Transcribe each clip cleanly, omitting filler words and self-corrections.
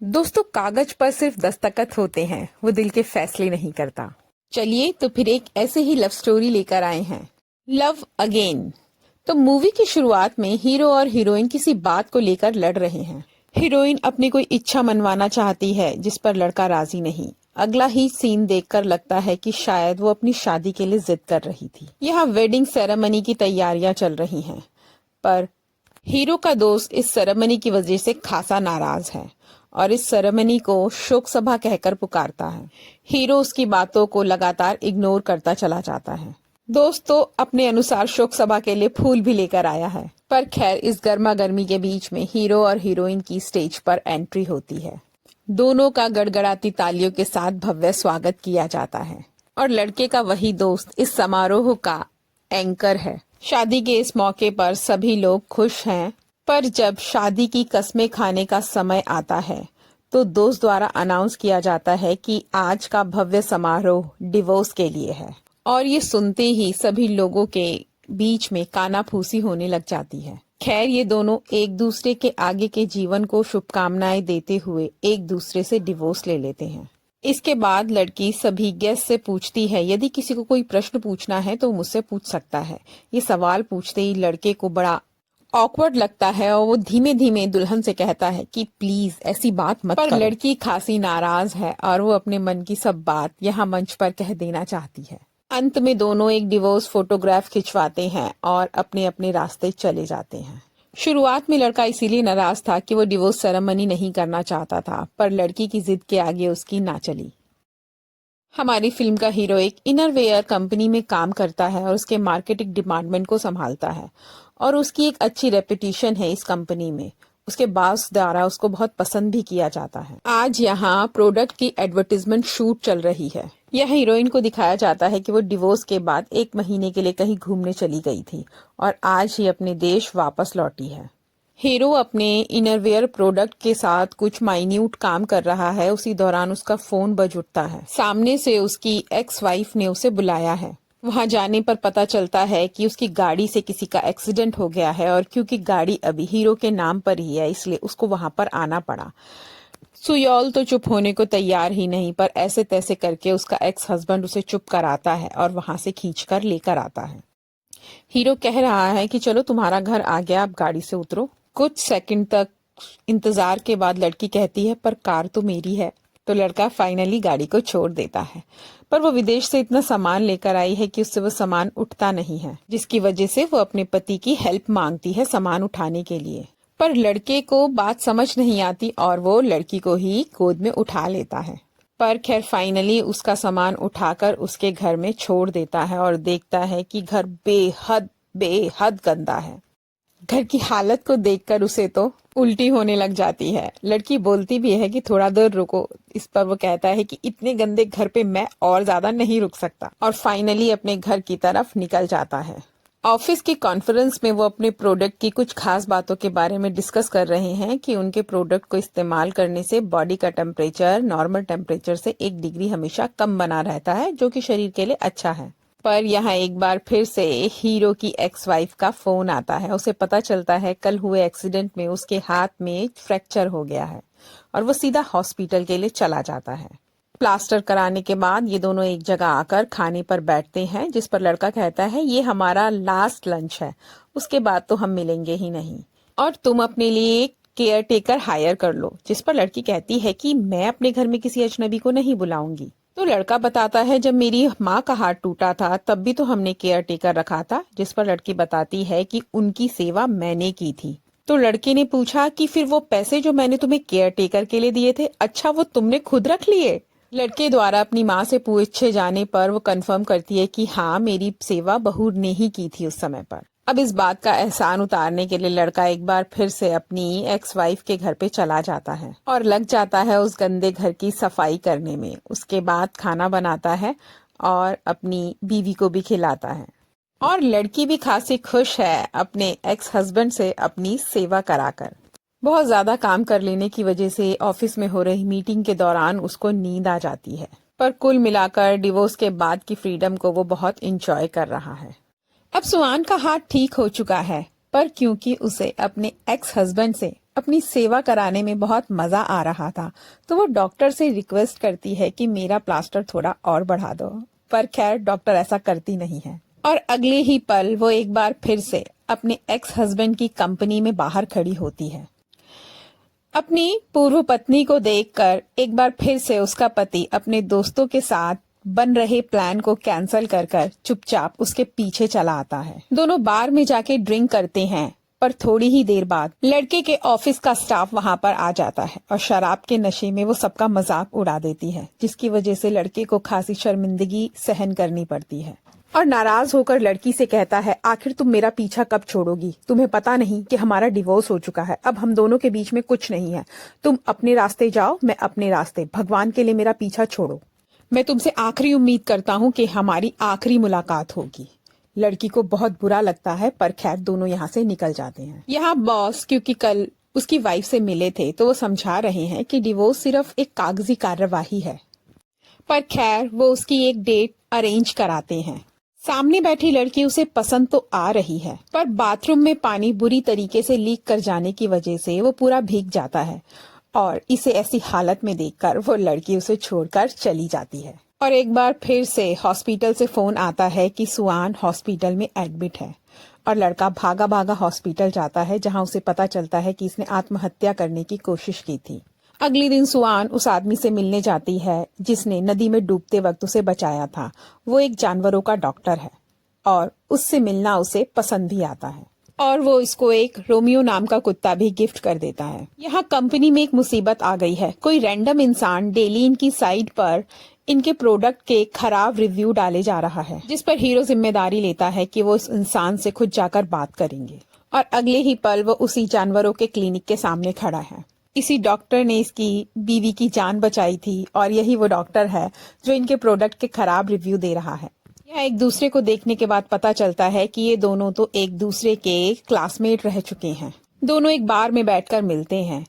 दोस्तों, कागज पर सिर्फ दस्तखत होते हैं, वो दिल के फैसले नहीं करता। चलिए तो फिर एक ऐसे ही लव स्टोरी लेकर आए हैं, लव अगेन। तो मूवी की शुरुआत में हीरो और हीरोइन किसी बात को लेकर लड़ रहे हैं। हीरोइन अपनी कोई इच्छा मनवाना चाहती है जिस पर लड़का राजी नहीं। अगला ही सीन देखकर लगता है कि शायद वो अपनी शादी के लिए जिद कर रही थी। यहाँ वेडिंग सेरेमनी की तैयारियां चल रही हैं, पर हीरो का दोस्त इस सेरेमनी की वजह से खासा नाराज है और इस सेरेमनी को शोक सभा कहकर पुकारता है। हीरो उसकी बातों को लगातार इग्नोर करता चला जाता है। दोस्त तो अपने अनुसार शोक सभा के लिए फूल भी लेकर आया है, पर खैर इस गर्मा गर्मी के बीच में हीरो और हीरोइन की स्टेज पर एंट्री होती है। दोनों का गड़गड़ाती तालियों के साथ भव्य स्वागत किया जाता है और लड़के का वही दोस्त इस समारोह का एंकर है। शादी के इस मौके पर सभी लोग खुश हैं, पर जब शादी की कस्में खाने का समय आता है तो दोस्त द्वारा अनाउंस किया जाता है कि आज का भव्य समारोह डिवोर्स के लिए है। और ये सुनते ही सभी लोगों के बीच में कानाफूसी होने लग जाती है। खैर, ये दोनों एक दूसरे के आगे के जीवन को शुभकामनाएं देते हुए एक दूसरे से डिवोर्स ले लेते हैं। इसके बाद लड़की सभी गेस्ट से पूछती है, यदि किसी को कोई प्रश्न पूछना है तो मुझसे पूछ सकता है। ये सवाल पूछते ही लड़के को बड़ा ऑकवर्ड लगता है और वो धीमे धीमे दुल्हन से कहता है कि प्लीज ऐसी बात मत करो। पर लड़की खासी नाराज है और वो अपने मन की सब बात यहाँ मंच पर कह देना चाहती है। अंत में दोनों एक डिवोर्स फोटोग्राफ खिंचवाते हैं और अपने अपने रास्ते चले जाते हैं। शुरुआत में लड़का इसीलिए नाराज था कि वो डिवोर्स सेरेमनी नहीं करना चाहता था, पर लड़की की जिद के आगे उसकी ना चली। हमारी फिल्म का हीरो एक इनरवेयर कंपनी में काम करता है और उसके मार्केटिंग डिपार्टमेंट को संभालता है और उसकी एक अच्छी रेपुटेशन है इस कंपनी में। उसके बॉस द्वारा उसको बहुत पसंद भी किया जाता है। आज यहाँ प्रोडक्ट की एडवर्टीजमेंट शूट चल रही है। यह हीरोइन को दिखाया जाता है कि वो डिवोर्स के बाद 1 महीने के लिए कहीं घूमने चली गई थी और आज ही अपने देश वापस लौटी है। हीरो अपने इनरवेयर प्रोडक्ट के साथ कुछ माइन्यूट काम कर रहा है। उसी दौरान उसका फोन बज उठता है। सामने से उसकी एक्स वाइफ ने उसे बुलाया है। वहां जाने पर पता चलता है कि उसकी गाड़ी से किसी का एक्सीडेंट हो गया है और क्योंकि गाड़ी अभी हीरो के नाम पर ही है इसलिए उसको वहां पर आना पड़ा। सुयौल तो चुप होने को तैयार ही नहीं, पर ऐसे तैसे करके उसका एक्स हस्बैंड उसे चुप कराता है और वहां से खींचकर लेकर आता है। हीरो कह रहा है कि चलो तुम्हारा घर आ गया, अब गाड़ी से उतरो। कुछ सेकंड तक इंतजार के बाद लड़की कहती है, पर कार तो मेरी है। तो लड़का फाइनली गाड़ी को छोड़ देता है, पर वो विदेश से इतना सामान लेकर आई है कि उससे वो सामान उठता नहीं है, जिसकी वजह से वो अपने पति की हेल्प मांगती है सामान उठाने के लिए। पर लड़के को बात समझ नहीं आती और वो लड़की को ही गोद में उठा लेता है। पर खैर फाइनली उसका सामान उठाकर उसके घर में छोड़ देता है और देखता है कि घर बेहद बेहद गंदा है। घर की हालत को देखकर उसे तो उल्टी होने लग जाती है। लड़की बोलती भी है कि थोड़ा देर रुको। इस पर वो कहता है कि इतने गंदे घर पे मैं और ज्यादा नहीं रुक सकता और फाइनली अपने घर की तरफ निकल जाता है। ऑफिस की कॉन्फ्रेंस में वो अपने प्रोडक्ट की कुछ खास बातों के बारे में डिस्कस कर रहे हैं कि उनके प्रोडक्ट को इस्तेमाल करने से बॉडी का टेम्परेचर नॉर्मल टेम्परेचर से 1 डिग्री हमेशा कम बना रहता है, जो कि शरीर के लिए अच्छा है। पर यहाँ एक बार फिर से हीरो की एक्स वाइफ का फोन आता है। उसे पता चलता है कल हुए एक्सीडेंट में उसके हाथ में फ्रैक्चर हो गया है और वो सीधा हॉस्पिटल के लिए चला जाता है। प्लास्टर कराने के बाद ये दोनों एक जगह आकर खाने पर बैठते हैं, जिस पर लड़का कहता है ये हमारा लास्ट लंच है, उसके बाद तो हम मिलेंगे ही नहीं और तुम अपने लिए एक केयर टेकर हायर कर लो। जिस पर लड़की कहती है कि मैं अपने घर में किसी अजनबी को नहीं बुलाऊंगी। तो लड़का बताता है जब मेरी माँ का हाथ टूटा था तब भी तो हमने केयर टेकर रखा था। जिस पर लड़की बताती है कि उनकी सेवा मैंने की थी। तो लड़के ने पूछा कि फिर वो पैसे जो मैंने तुम्हें केयर टेकर के लिए दिए थे, अच्छा वो तुमने खुद रख लिए? लड़के द्वारा अपनी माँ से पूछे जाने पर वो कंफर्म करती है कि हाँ, मेरी सेवा बहू ने ही की थी उस समय पर। अब इस बात का एहसान उतारने के लिए लड़का एक बार फिर से अपनी एक्स वाइफ के घर पे चला जाता है और लग जाता है उस गंदे घर की सफाई करने में। उसके बाद खाना बनाता है और अपनी बीवी को भी खिलाता है और लड़की भी खासी खुश है अपने एक्स हस्बैंड से अपनी सेवा कराकर। बहुत ज्यादा काम कर लेने की वजह से ऑफिस में हो रही मीटिंग के दौरान उसको नींद आ जाती है, पर कुल मिलाकर डिवोर्स के बाद की फ्रीडम को वो बहुत इंजॉय कर रहा है। अब सुहान का हाथ ठीक हो चुका है, पर क्योंकि उसे अपने एक्स हस्बैंड से अपनी सेवा कराने में बहुत मजा आ रहा था, तो वो डॉक्टर से रिक्वेस्ट करती है कि मेरा प्लास्टर थोड़ा और बढ़ा दो। पर खैर डॉक्टर ऐसा करती नहीं है और अगले ही पल वो एक बार फिर से अपने एक्स हस्बैंड की कंपनी में बाहर खड़ी होती है। अपनी पूर्व पत्नी को देखकर एक बार फिर से उसका पति अपने दोस्तों के साथ बन रहे प्लान को कैंसिल कर कर चुपचाप उसके पीछे चला आता है। दोनों बार में जाके ड्रिंक करते हैं, पर थोड़ी ही देर बाद लड़के के ऑफिस का स्टाफ वहां पर आ जाता है और शराब के नशे में वो सबका मजाक उड़ा देती है, जिसकी वजह से लड़के को खासी शर्मिंदगी सहन करनी पड़ती है और नाराज होकर लड़की से कहता है, आखिर तुम मेरा पीछा कब छोड़ोगी? तुम्हें पता नहीं कि हमारा डिवोर्स हो चुका है, अब हम दोनों के बीच में कुछ नहीं है। तुम अपने रास्ते जाओ, मैं अपने रास्ते। भगवान के लिए मेरा पीछा छोड़ो। मैं तुमसे आखिरी उम्मीद करता हूँ कि हमारी आखिरी मुलाकात होगी। लड़की को बहुत बुरा लगता है, पर खैर दोनों यहाँ से निकल जाते हैं। यहाँ बॉस क्योंकि कल उसकी वाइफ से मिले थे तो वो समझा रहे हैं कि डिवोर्स सिर्फ एक कागजी कार्यवाही है, पर खैर वो उसकी एक डेट अरेंज कराते हैं। सामने बैठी लड़की उसे पसंद तो आ रही है, पर बाथरूम में पानी बुरी तरीके से लीक कर जाने की वजह से वो पूरा भीग जाता है और इसे ऐसी हालत में देखकर वो लड़की उसे छोड़कर चली जाती है। और एक बार फिर से हॉस्पिटल से फोन आता है कि सुआन हॉस्पिटल में एडमिट है और लड़का भागा भागा हॉस्पिटल जाता है, जहां उसे पता चलता है कि इसने आत्महत्या करने की कोशिश की थी। अगले दिन सुआन उस आदमी से मिलने जाती है जिसने नदी में डूबते वक्त उसे बचाया था। वो एक जानवरों का डॉक्टर है और उससे मिलना उसे पसंद भी आता है और वो इसको एक रोमियो नाम का कुत्ता भी गिफ्ट कर देता है। यहाँ कंपनी में एक मुसीबत आ गई है। कोई रैंडम इंसान डेली इनकी साइट पर इनके प्रोडक्ट के खराब रिव्यू डाले जा रहा है, जिस पर हीरो जिम्मेदारी लेता है कि वो इस इंसान से खुद जाकर बात करेंगे और अगले ही पल वो उसी जानवरों के क्लिनिक के सामने खड़ा है। इसी डॉक्टर ने इसकी बीवी की जान बचाई थी और यही वो डॉक्टर है जो इनके प्रोडक्ट के खराब रिव्यू दे रहा है। यह एक दूसरे को देखने के बाद पता चलता है कि ये दोनों तो एक दूसरे के क्लासमेट रह चुके हैं। दोनों एक बार में बैठकर मिलते हैं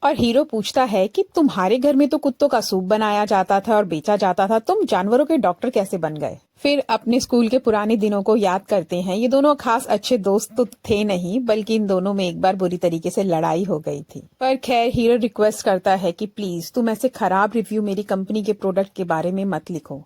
और हीरो पूछता है कि तुम्हारे घर में तो कुत्तों का सूप बनाया जाता था और बेचा जाता था, तुम जानवरों के डॉक्टर कैसे बन गए? फिर अपने स्कूल के पुराने दिनों को याद करते हैं। ये दोनों खास अच्छे दोस्त तो थे नहीं, बल्कि इन दोनों में एक बार बुरी तरीके से लड़ाई हो गई थी। पर खैर हीरो रिक्वेस्ट करता है कि प्लीज तुम ऐसे खराब रिव्यू मेरी कंपनी के प्रोडक्ट के बारे में मत लिखो।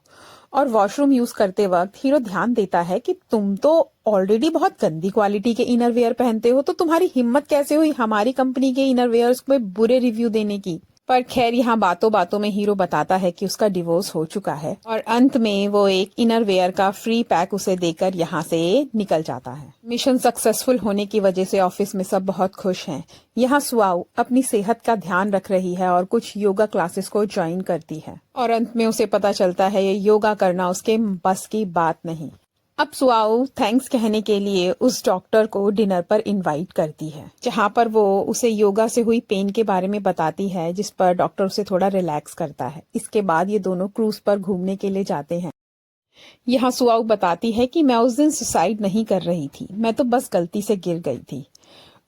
और वॉशरूम यूज करते वक्त हीरो ध्यान देता है कि तुम तो ऑलरेडी बहुत गंदी क्वालिटी के इनरवेयर पहनते हो, तो तुम्हारी हिम्मत कैसे हुई हमारी कंपनी के इनरवेयर्स में बुरे रिव्यू देने की? पर खैर यहाँ बातों बातों में हीरो बताता है कि उसका डिवोर्स हो चुका है और अंत में वो एक इनरवेयर का फ्री पैक उसे देकर यहाँ से निकल जाता है। मिशन सक्सेसफुल होने की वजह से ऑफिस में सब बहुत खुश हैं। यहाँ सुआऊ अपनी सेहत का ध्यान रख रही है और कुछ योगा क्लासेस को ज्वाइन करती है और अंत में उसे पता चलता है ये योगा करना उसके बस की बात नहीं। अब सुआऊ थैंक्स कहने के लिए उस डॉक्टर को डिनर पर इनवाइट करती है, जहां पर वो उसे योगा से हुई पेन के बारे में बताती है, जिस पर डॉक्टर उसे थोड़ा रिलैक्स करता है। इसके बाद ये दोनों क्रूज पर घूमने के लिए जाते हैं। यहाँ सुआऊ बताती है कि मैं उस दिन सुसाइड नहीं कर रही थी, मैं तो बस गलती से गिर गई थी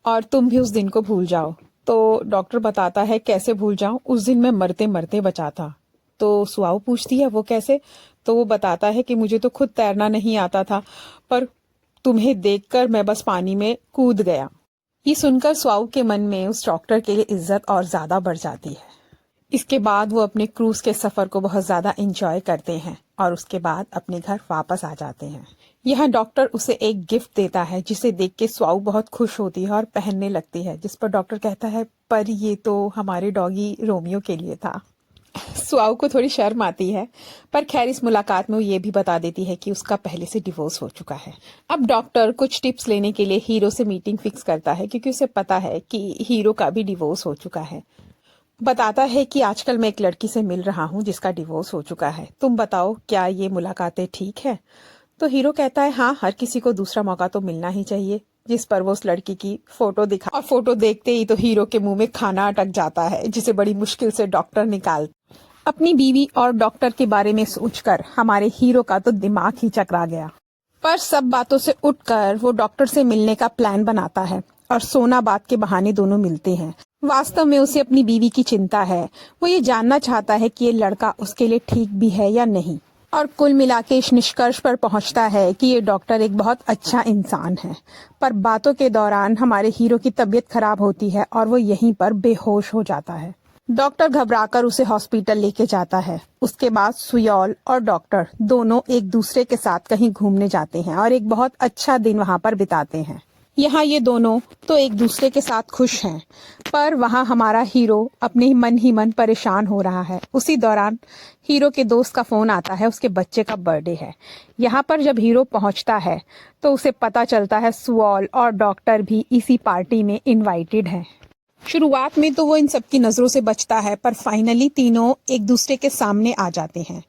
और तुम भी उस दिन को भूल जाओ। तो डॉक्टर बताता है कैसे भूल जाऊं, उस दिन मैं मरते मरते बचा था। तो सुआऊ पूछती है वो कैसे? तो वो बताता है कि मुझे तो खुद तैरना नहीं आता था, पर तुम्हें देखकर मैं बस पानी में कूद गया। ये सुनकर सुआऊ के मन में उस डॉक्टर के लिए इज्जत और ज्यादा बढ़ जाती है। इसके बाद वो अपने क्रूज के सफर को बहुत ज्यादा एंजॉय करते हैं और उसके बाद अपने घर वापस आ जाते हैं। यहाँ डॉक्टर उसे एक गिफ्ट देता है, जिसे देख के सुआऊ बहुत खुश होती है और पहनने लगती है, जिस पर डॉक्टर कहता है पर ये तो हमारे डॉगी रोमियो के लिए था। सुआऊ को थोड़ी शर्म आती है, पर खैर इस मुलाकात में वो ये भी बता देती है कि उसका पहले से डिवोर्स हो चुका है। अब डॉक्टर कुछ टिप्स लेने के लिए हीरो से मीटिंग फिक्स करता है, क्योंकि उसे पता है कि हीरो का भी डिवोर्स हो चुका है। बताता है कि आजकल मैं एक लड़की से मिल रहा हूँ जिसका डिवोर्स हो चुका है, तुम बताओ क्या ये मुलाकातें ठीक है? तो हीरो कहता है हाँ, हर किसी को दूसरा मौका तो मिलना ही चाहिए। जिस पर वो उस लड़की की फोटो दिखा और फोटो देखते ही तो हीरो के मुंह में खाना अटक जाता है, जिसे बड़ी मुश्किल से डॉक्टर निकाल। अपनी बीवी और डॉक्टर के बारे में सोचकर हमारे हीरो का तो दिमाग ही चकरा गया। पर सब बातों से उठकर वो डॉक्टर से मिलने का प्लान बनाता है और सोना बात के बहाने दोनों मिलते हैं। वास्तव में उसे अपनी बीवी की चिंता है। वो ये जानना चाहता है कि ये लड़का उसके लिए ठीक भी है या नहीं। और कुल मिला के इस निष्कर्ष पर पहुंचता है कि ये डॉक्टर एक बहुत अच्छा इंसान है। पर बातों के दौरान हमारे हीरो की तबीयत खराब होती है और वो यहीं पर बेहोश हो जाता है। डॉक्टर घबराकर उसे हॉस्पिटल लेके जाता है। उसके बाद सुयॉल और डॉक्टर दोनों एक दूसरे के साथ कहीं घूमने जाते हैं और एक बहुत अच्छा दिन वहां पर बिताते हैं। यहाँ ये दोनों तो एक दूसरे के साथ खुश हैं, पर वहाँ हमारा हीरो अपने ही मन परेशान हो रहा है। उसी दौरान हीरो के दोस्त का फोन आता है, उसके बच्चे का बर्थडे है। यहाँ पर जब हीरो पहुँचता है तो उसे पता चलता है सुयॉल और डॉक्टर भी इसी पार्टी में इनवाइटेड हैं। शुरुआत में तो वो इन सबकी नज़रों से बचता है, पर फाइनली तीनों एक दूसरे के सामने आ जाते हैं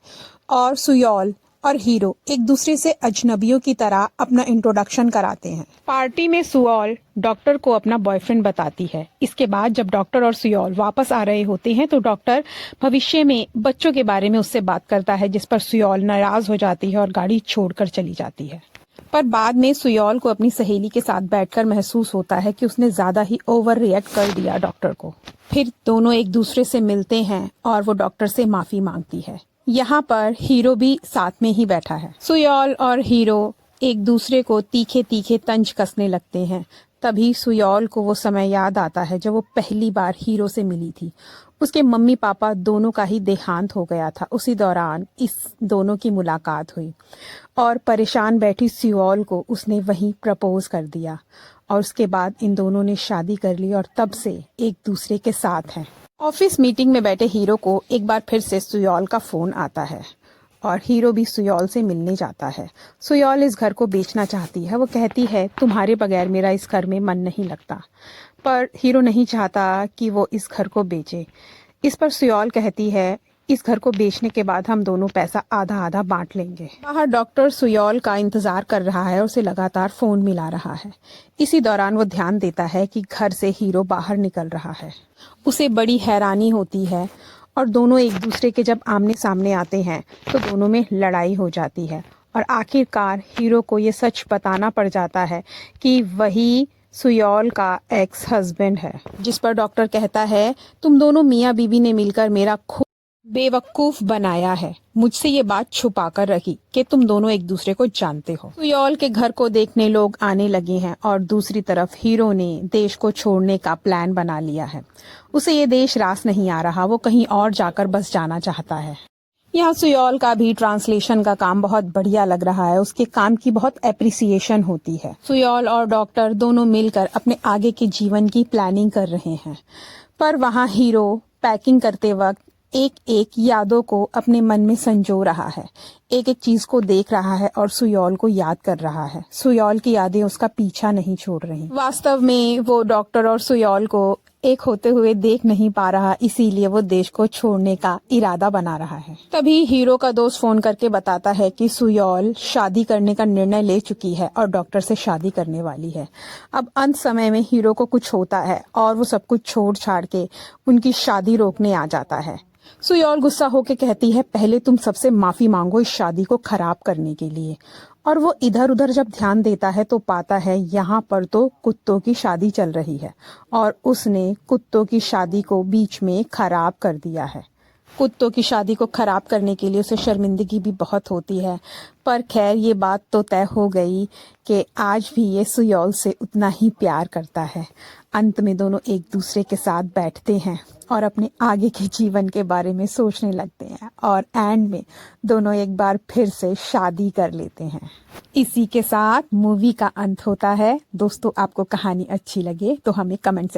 और सुयॉल और हीरो एक दूसरे से अजनबियों की तरह अपना इंट्रोडक्शन कराते हैं। पार्टी में सुयॉल डॉक्टर को अपना बॉयफ्रेंड बताती है। इसके बाद जब डॉक्टर और सुयॉल वापस आ रहे होते हैं तो डॉक्टर भविष्य में बच्चों के बारे में उससे बात करता है, जिस पर सुयॉल नाराज हो जाती है और गाड़ी छोड़कर चली जाती है। पर बाद में सुयॉल को अपनी सहेली के साथ बैठकर महसूस होता है कि उसने ज्यादा ही ओवर रिएक्ट कर दिया डॉक्टर को। फिर दोनों एक दूसरे से मिलते हैं और वो डॉक्टर से माफी मांगती है। यहाँ पर हीरो भी साथ में ही बैठा है। सुयॉल और हीरो एक दूसरे को तीखे तीखे तंज कसने लगते हैं। तभी सुयॉल को वो समय याद आता है जब वो पहली बार हीरो से मिली थी। उसके मम्मी पापा दोनों का ही देहांत हो गया था। उसी दौरान इस दोनों की मुलाकात हुई और परेशान बैठी सुयॉल को उसने वहीं प्रपोज कर दिया और उसके बाद इन दोनों ने शादी कर ली और तब से एक दूसरे के साथ हैं। ऑफिस मीटिंग में बैठे हीरो को एक बार फिर से सुयॉल का फोन आता है और हीरो भी सुयॉल से मिलने जाता है। सुयॉल इस घर को बेचना चाहती है। वो कहती है तुम्हारे बगैर मेरा इस घर में मन नहीं लगता, पर हीरो नहीं चाहता कि वो इस घर को बेचे। इस पर सुयॉल कहती है इस घर को बेचने के बाद हम दोनों पैसा आधा आधा बांट लेंगे। बाहर डॉक्टर सुयॉल का इंतजार कर रहा है और उसे लगातार फोन मिला रहा है। इसी दौरान वो ध्यान देता है कि घर से हीरो बाहर निकल रहा है। उसे बड़ी हैरानी होती है और दोनों एक दूसरे के जब आमने सामने आते हैं तो दोनों में लड़ाई हो जाती है और आखिरकार हीरो को ये सच बताना पड़ जाता है कि वही सुयॉल का एक्स हस्बैंड है। जिस पर डॉक्टर कहता है तुम दोनों मियाँ बीवी ने मिलकर मेरा खूब बेवकूफ बनाया है। मुझसे ये बात छुपा कर रखी कि तुम दोनों एक दूसरे को जानते हो। सुयॉल के घर को देखने लोग आने लगे हैं और दूसरी तरफ हीरो ने देश को छोड़ने का प्लान बना लिया है। उसे ये देश रास नहीं आ रहा, वो कहीं और जाकर बस जाना चाहता है। यहाँ सुयॉल का भी ट्रांसलेशन का काम बहुत बढ़िया लग रहा है। उसके काम की बहुत एप्रिसिएशन होती है। सुयॉल और डॉक्टर दोनों मिलकर अपने आगे के जीवन की प्लानिंग कर रहे हैं, पर वहाँ हीरो पैकिंग करते वक्त एक एक यादों को अपने मन में संजो रहा है, एक एक चीज को देख रहा है और सुयॉल को याद कर रहा है। सुयॉल की यादें उसका पीछा नहीं छोड़ रही। वास्तव में वो डॉक्टर और सुयॉल को एक होते हुए देख नहीं पा रहा, इसीलिए वो देश को छोड़ने का इरादा बना रहा है। तभी हीरो का दोस्त फोन करके बताता है कि सुयॉल शादी करने का निर्णय ले चुकी है और डॉक्टर से शादी करने वाली है। अब अंत समय में हीरो को कुछ होता है और वो सब कुछ छोड़ छाड़ के उनकी शादी रोकने आ जाता है। सुयॉल गुस्सा होके कहती है पहले तुम सबसे माफी मांगो इस शादी को खराब करने के लिए। और वो इधर उधर जब ध्यान देता है तो पाता है यहाँ पर तो कुत्तों की शादी चल रही है और उसने कुत्तों की शादी को बीच में खराब कर दिया है। कुत्तों की शादी को खराब करने के लिए उसे शर्मिंदगी भी बहुत होती है, पर खैर ये बात तो तय हो गई कि आज भी ये सुयॉल से उतना ही प्यार करता है। अंत में दोनों एक दूसरे के साथ बैठते हैं और अपने आगे के जीवन के बारे में सोचने लगते हैं और एंड में दोनों एक बार फिर से शादी कर लेते हैं। इसी के साथ मूवी का अंत होता है। दोस्तों आपको कहानी अच्छी लगे तो हमें कमेंट